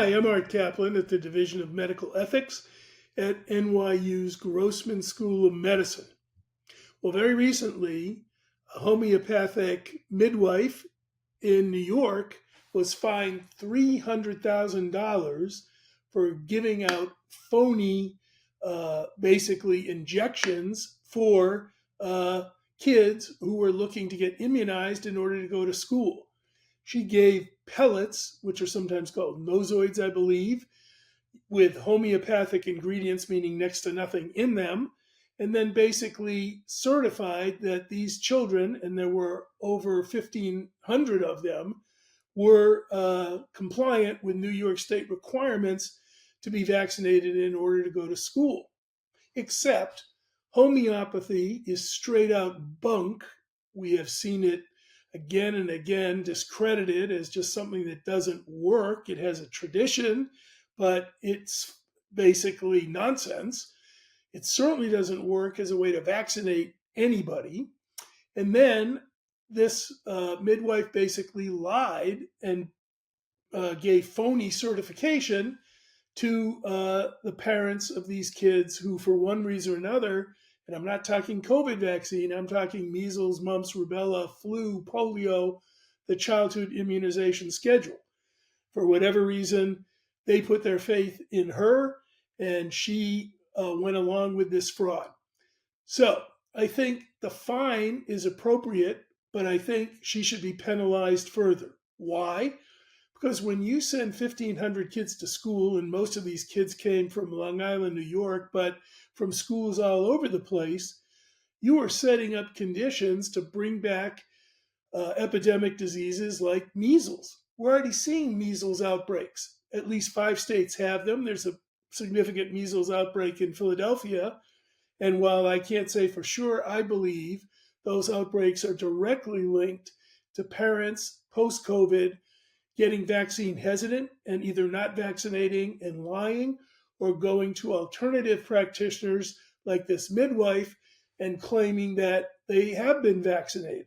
Hi, I'm Art Caplan at the Division of Medical Ethics at NYU's Grossman School of Medicine. Well, very recently, a homeopathic midwife in New York was fined $300,000 for giving out phony, basically injections for kids who were looking to get immunized in order to go to school. She gave pellets, which are sometimes called nosodes, I believe, with homeopathic ingredients, meaning next to nothing in them, and then basically certified that these children, and there were over 1,500 of them, were compliant with New York State requirements to be vaccinated in order to go to school. Except homeopathy is straight out bunk. We have seen it again and again discredited as just something that doesn't work. It has a tradition, but it's basically nonsense. It certainly doesn't work as a way to vaccinate anybody. And then this midwife basically lied and gave phony certification to the parents of these kids who, for one reason or another, and I'm not talking COVID vaccine, I'm talking measles, mumps, rubella, flu, polio, the childhood immunization schedule. For whatever reason, they put their faith in her, and she went along with this fraud. So I think the fine is appropriate, but I think she should be penalized further. Why? Because when you send 1,500 kids to school, and most of these kids came from Long Island, New York, but from schools all over the place, you are setting up conditions to bring back epidemic diseases like measles. We're already seeing measles outbreaks. At least 5 states have them. There's a significant measles outbreak in Philadelphia. And while I can't say for sure, I believe those outbreaks are directly linked to parents post-COVID getting vaccine hesitant and either not vaccinating and lying, or going to alternative practitioners like this midwife and claiming that they have been vaccinated.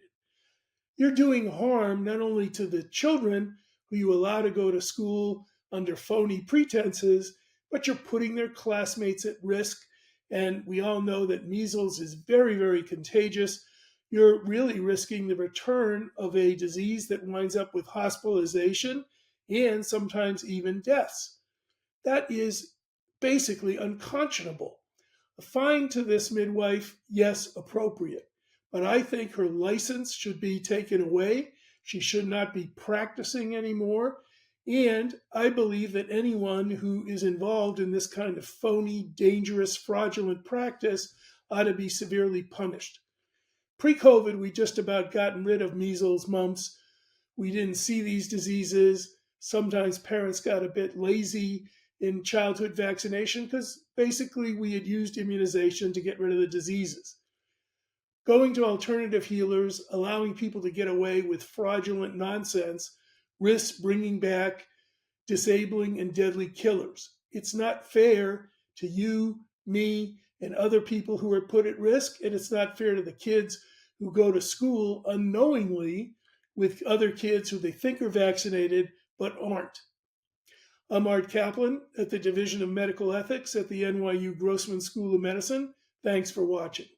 You're doing harm not only to the children who you allow to go to school under phony pretenses, but you're putting their classmates at risk. And we all know that measles is very, very contagious. You're really risking the return of a disease that winds up with hospitalization and sometimes even deaths. That is basically unconscionable. A fine to this midwife, yes, appropriate. But I think her license should be taken away. She should not be practicing anymore. And I believe that anyone who is involved in this kind of phony, dangerous, fraudulent practice ought to be severely punished. Pre-COVID, we just about gotten rid of measles, mumps. We didn't see these diseases. Sometimes parents got a bit lazy in childhood vaccination because basically we had used immunization to get rid of the diseases. Going to alternative healers, allowing people to get away with fraudulent nonsense, risks bringing back disabling and deadly killers. It's not fair to you, me, and other people who are put at risk, and it's not fair to the kids who go to school unknowingly with other kids who they think are vaccinated but aren't. I'm Art Caplan at the Division of Medical Ethics at the NYU Grossman School of Medicine. Thanks for watching.